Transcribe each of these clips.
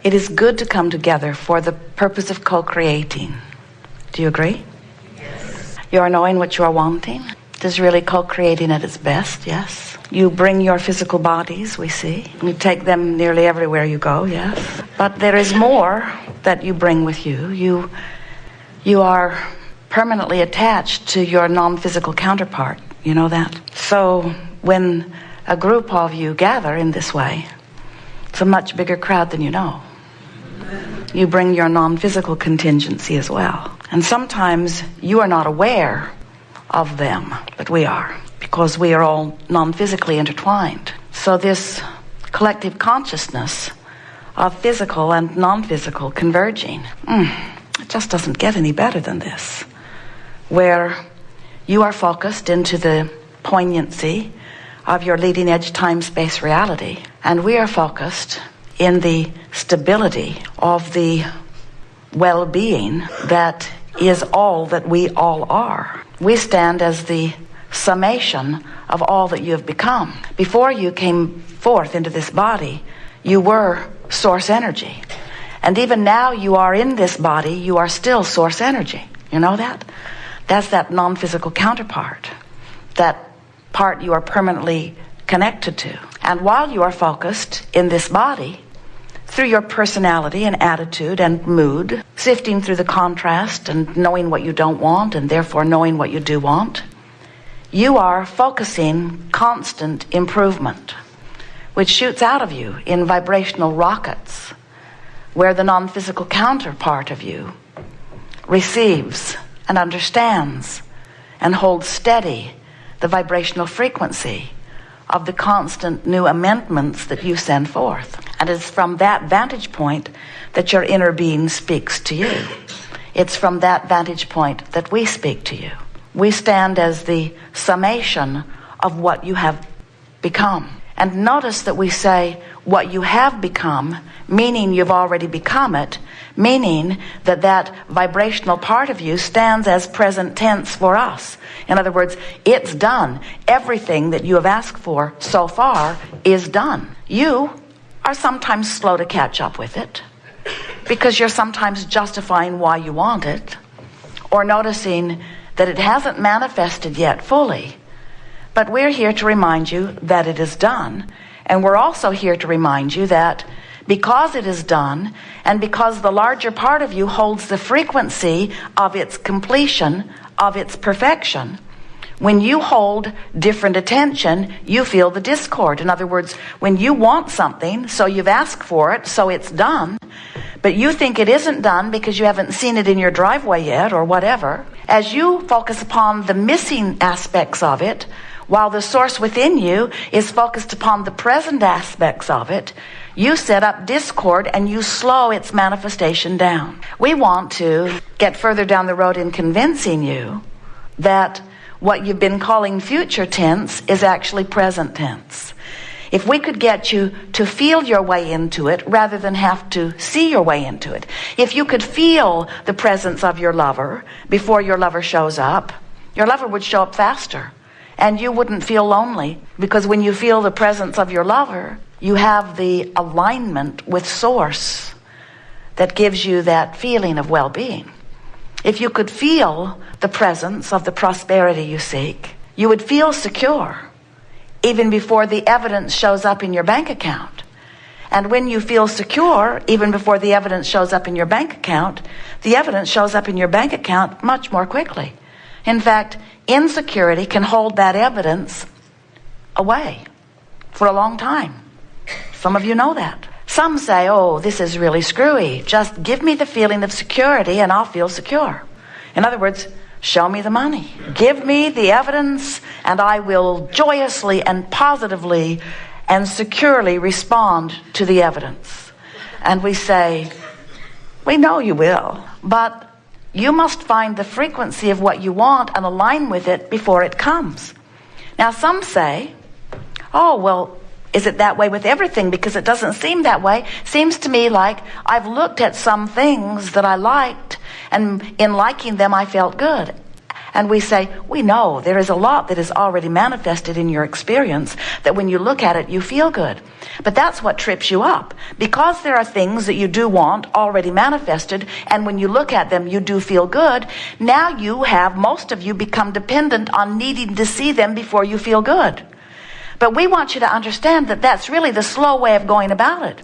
It is good to come together for the purpose of co-creating. Do you agree? Yes. You are knowing what you are wanting. It is really co-creating at its best, yes. You bring your physical bodies, we see. You take them nearly everywhere you go, yes. But there is more that you bring with you. You are permanently attached to your non-physical counterpart. You know that? So when a group of you gather in this way, it's a much bigger crowd than you know. You bring your non-physical contingency as well. And sometimes you are not aware of them, but we are, because we are all non-physically intertwined. So this collective consciousness of physical and non-physical converging, it just doesn't get any better than this, where you are focused into the poignancy of your leading edge time-space reality, and we are focused in the stability of the well-being that is all that we all are. We stand as the summation of all that you have become. Before you came forth into this body, you were source energy. And even now you are in this body, you are still source energy. You know that? That's that non-physical counterpart. That part you are permanently connected to. And while you are focused in this body, through your personality and attitude and mood, sifting through the contrast and knowing what you don't want and therefore knowing what you do want, you are focusing constant improvement, which shoots out of you in vibrational rockets, where the non-physical counterpart of you receives and understands and holds steady the vibrational frequency of the constant new amendments that you send forth. And it's from that vantage point that your inner being speaks to you. It's from that vantage point that we speak to you. We stand as the summation of what you have become. And notice that we say what you have become, meaning you've already become it, meaning that that vibrational part of you stands as present tense for us. In other words, it's done. Everything that you have asked for so far is done. You are sometimes slow to catch up with it because you're sometimes justifying why you want it or noticing that it hasn't manifested yet fully. But we're here to remind you that it is done. And we're also here to remind you that because it is done, and because the larger part of you holds the frequency of its completion, of its perfection, when you hold different attention, you feel the discord. In other words, when you want something, so you've asked for it, so it's done, but you think it isn't done because you haven't seen it in your driveway yet or whatever, as you focus upon the missing aspects of it, while the source within you is focused upon the present aspects of it, you set up discord and you slow its manifestation down. We want to get further down the road in convincing you that what you've been calling future tense is actually present tense. If we could get you to feel your way into it rather than have to see your way into it. If you could feel the presence of your lover before your lover shows up, your lover would show up faster. And you wouldn't feel lonely, because when you feel the presence of your lover, you have the alignment with source that gives you that feeling of well-being. If you could feel the presence of the prosperity you seek, you would feel secure even before the evidence shows up in your bank account. And when you feel secure, even before the evidence shows up in your bank account, the evidence shows up in your bank account much more quickly. In fact, insecurity can hold that evidence away for a long time. Some of you know that. Some say, oh, this is really screwy. Just give me the feeling of security and I'll feel secure. In other words, show me the money. Give me the evidence and I will joyously and positively and securely respond to the evidence. And we say, we know you will, but you must find the frequency of what you want and align with it before it comes. Now some say, oh, well, is it that way with everything? Because it doesn't seem that way. Seems to me like I've looked at some things that I liked, and in liking them I felt good. And we say, we know there is a lot that is already manifested in your experience that when you look at it, you feel good. But that's what trips you up. Because there are things that you do want already manifested, and when you look at them, you do feel good, now most of you become dependent on needing to see them before you feel good. But we want you to understand that that's really the slow way of going about it.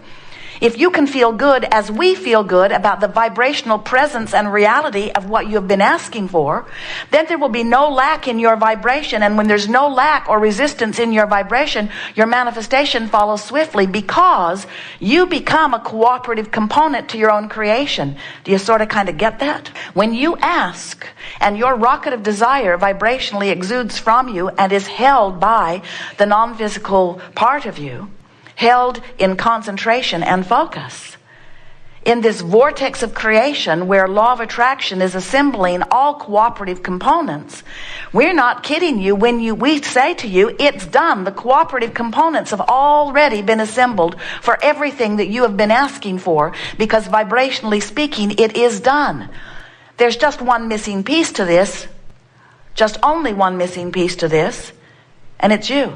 If you can feel good as we feel good about the vibrational presence and reality of what you have been asking for, then there will be no lack in your vibration. And when there's no lack or resistance in your vibration, your manifestation follows swiftly because you become a cooperative component to your own creation. Do you sort of kind of get that? When you ask and your rocket of desire vibrationally exudes from you and is held by the non-physical part of you, held in concentration and focus, in this vortex of creation where law of attraction is assembling all cooperative components, we're not kidding you when we say to you, it's done. The cooperative components have already been assembled for everything that you have been asking for, because vibrationally speaking, it is done. There's just one missing piece to this, just only one missing piece to this, and it's you.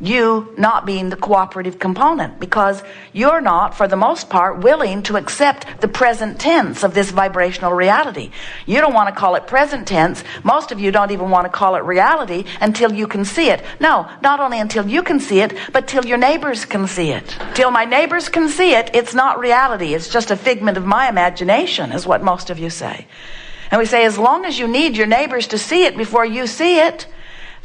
You not being the cooperative component, because you're not, for the most part, willing to accept the present tense of this vibrational reality. You don't want to call it present tense. Most of you don't even want to call it reality until you can see it. No, not only until you can see it, but till your neighbors can see it. Till my neighbors can see it, it's not reality. It's just a figment of my imagination, is what most of you say. And we say, as long as you need your neighbors to see it before you see it,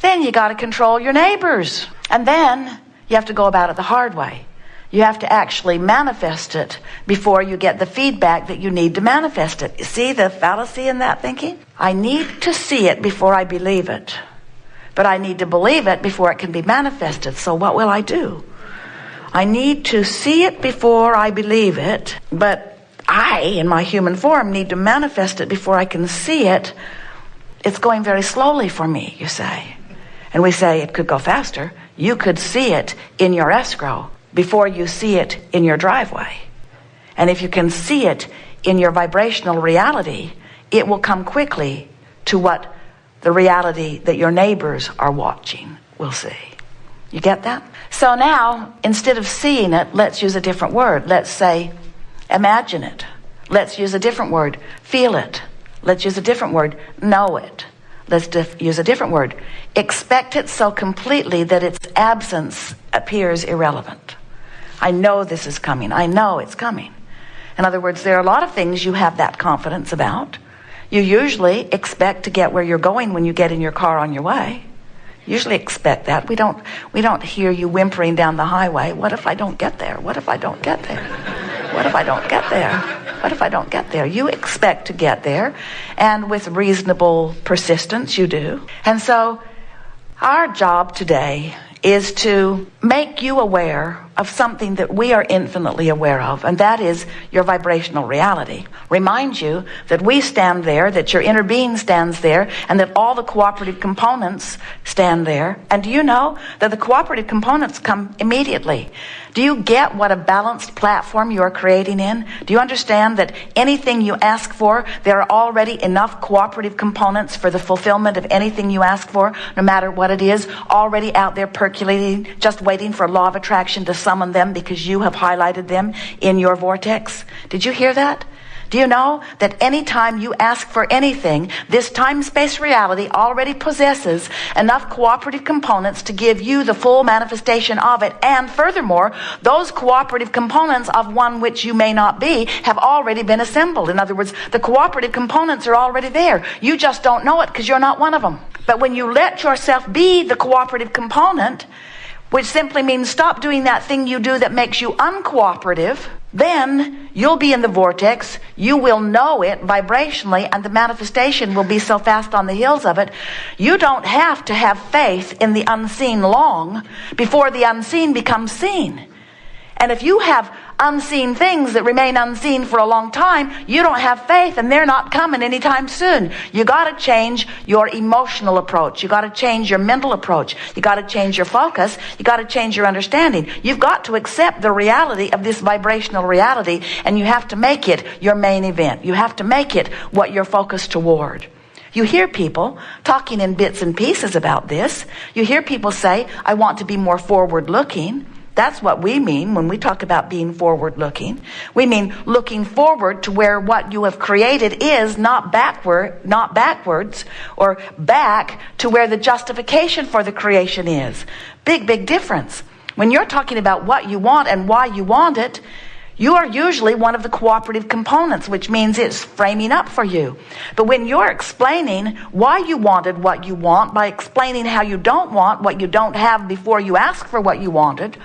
then you got to control your neighbors. And then you have to go about it the hard way. You have to actually manifest it before you get the feedback that you need to manifest it. You see the fallacy in that thinking? I need to see it before I believe it. But I need to believe it before it can be manifested. So what will I do? I need to see it before I believe it. But I, in my human form, need to manifest it before I can see it. It's going very slowly for me, you say. And we say it could go faster. You could see it in your escrow before you see it in your driveway. And if you can see it in your vibrational reality, it will come quickly to what the reality that your neighbors are watching will see. You get that? So now, instead of seeing it, let's use a different word. Let's say, imagine it. Let's use a different word. Feel it. Let's use a different word. Know it. Let's use a different word. Expect it so completely that its absence appears irrelevant. I know this is coming. I know it's coming. In other words, there are a lot of things you have that confidence about. You usually expect to get where you're going when you get in your car on your way. Usually expect that. We don't hear you whimpering down the highway. What if I don't get there? What if I don't get there? What if I don't get there? What if I don't get there? You expect to get there, and with reasonable persistence you do. And so our job today is to make you aware of something that we are infinitely aware of, and that is your vibrational reality. Remind you that we stand there, that your inner being stands there, and that all the cooperative components stand there. And do you know that the cooperative components come immediately? Do you get what a balanced platform you are creating in? Do you understand that anything you ask for, there are already enough cooperative components for the fulfillment of anything you ask for, no matter what it is, already out there percolating, just waiting for law of attraction to summon them because you have highlighted them in your vortex? Did you hear that? Do you know that anytime you ask for anything, this time-space reality already possesses enough cooperative components to give you the full manifestation of it? And furthermore, those cooperative components of one which you may not be have already been assembled. In other words, the cooperative components are already there. You just don't know it because you're not one of them. But when you let yourself be the cooperative component, which simply means stop doing that thing you do that makes you uncooperative, then you'll be in the vortex, you will know it vibrationally, and the manifestation will be so fast on the heels of it. You don't have to have faith in the unseen long before the unseen becomes seen. And if you have unseen things that remain unseen for a long time, you don't have faith, and they're not coming anytime soon. You got to change your emotional approach. You got to change your mental approach. You got to change your focus. You got to change your understanding. You've got to accept the reality of this vibrational reality, and you have to make it your main event. You have to make it what you're focused toward. You hear people talking in bits and pieces about this. You hear people say, I want to be more forward-looking. That's what we mean when we talk about being forward-looking. We mean looking forward to where what you have created is, not backwards, or back to where the justification for the creation is. Big, big difference. When you're talking about what you want and why you want it, you are usually one of the cooperative components, which means it's framing up for you. But when you're explaining why you wanted what you want by explaining how you don't want what you don't have before you ask for what you wanted,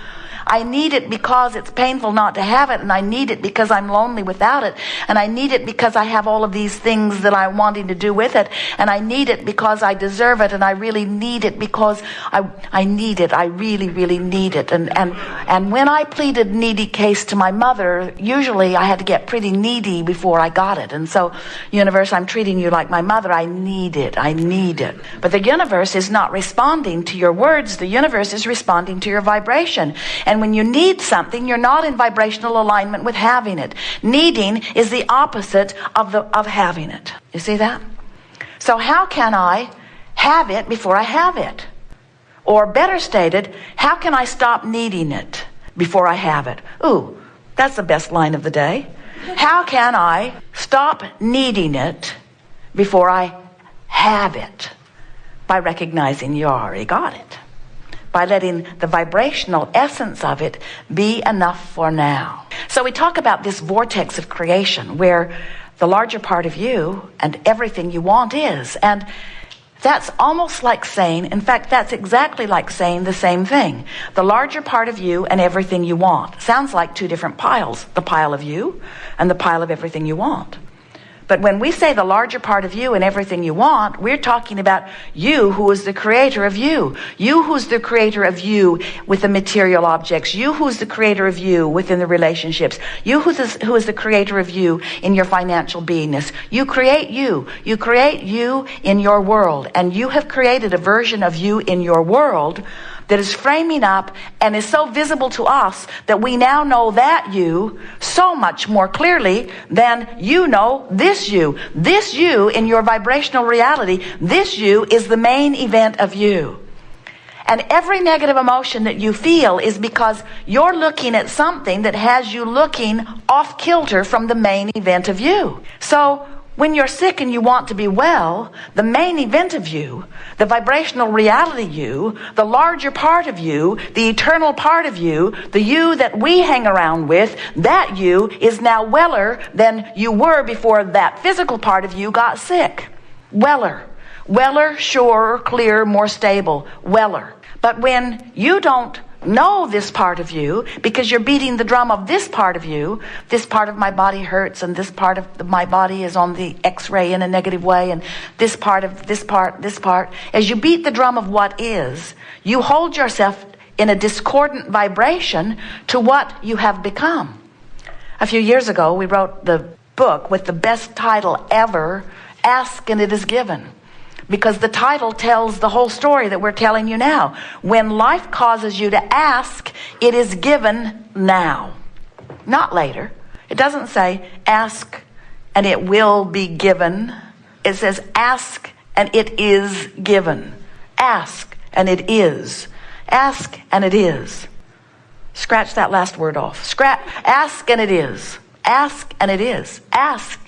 I need it because it's painful not to have it, and I need it because I'm lonely without it, and I need it because I have all of these things that I'm wanting to do with it, and I need it because I deserve it, and I really need it because I need it. I really, really need it. And when I pleaded needy case to my mother, usually I had to get pretty needy before I got it. And so, universe, I'm treating you like my mother. I need it. I need it. But the universe is not responding to your words. The universe is responding to your vibration. And when you need something, you're not in vibrational alignment with having it. Needing is the opposite of having it. You see that? So how can I have it before I have it? Or better stated, how can I stop needing it before I have it? Ooh, that's the best line of the day. How can I stop needing it before I have it? By recognizing you already got it. By letting the vibrational essence of it be enough for now. So we talk about this vortex of creation where the larger part of you and everything you want is. And that's almost like saying, in fact, that's exactly like saying the same thing. The larger part of you and everything you want. Sounds like two different piles. The pile of you and the pile of everything you want. But when we say the larger part of you and everything you want, we're talking about you who is the creator of you. You who's the creator of you with the material objects. You who's the creator of you within the relationships. You who is the creator of you in your financial beingness. You create you. You create you in your world. And you have created a version of you in your world that is framing up and is so visible to us that we now know that you so much more clearly than you know this you. This you in your vibrational reality, this you is the main event of you. And every negative emotion that you feel is because you're looking at something that has you looking off kilter from the main event of you. So when you're sick and you want to be well, the main event of you, the vibrational reality you, the larger part of you, the eternal part of you, the you that we hang around with, that you is now weller than you were before that physical part of you got sick. Weller. Weller, surer, clearer, more stable. Weller. But when you don't know this part of you because you're beating the drum of this part of you, this part of my body hurts and this part of my body is on the x-ray in a negative way and this part, as you beat the drum of what is, you hold yourself in a discordant vibration to what you have become. A few years ago we wrote the book with the best title ever, Ask and It Is Given. Because the title tells the whole story that we're telling you now. When life causes you to ask, it is given now, not later. It doesn't say ask and it will be given. It says ask and it is given. Ask and it is. Ask and it is. Scratch that last word off. Ask and it is. Ask and it is. Ask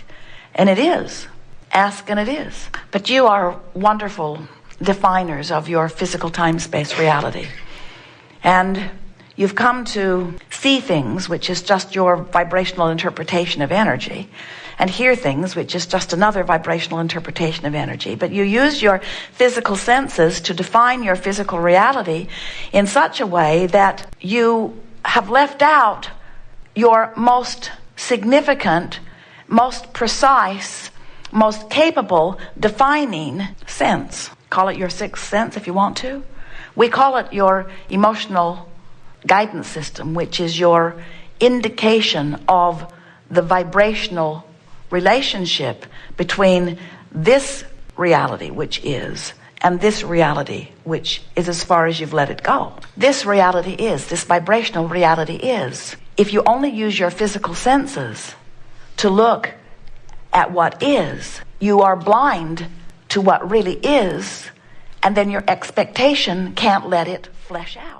and it is. Ask and it is. But you are wonderful definers of your physical time-space reality. And you've come to see things, which is just your vibrational interpretation of energy, and hear things, which is just another vibrational interpretation of energy. But you use your physical senses to define your physical reality in such a way that you have left out your most significant, most precise, most capable defining sense. Call it your sixth sense if you want to. We call it your emotional guidance system, which is your indication of the vibrational relationship between this reality, which is, and this reality, which is as far as you've let it go. This reality is, this vibrational reality is. If you only use your physical senses to look at what is, you are blind to what really is, and then your expectation can't let it flesh out.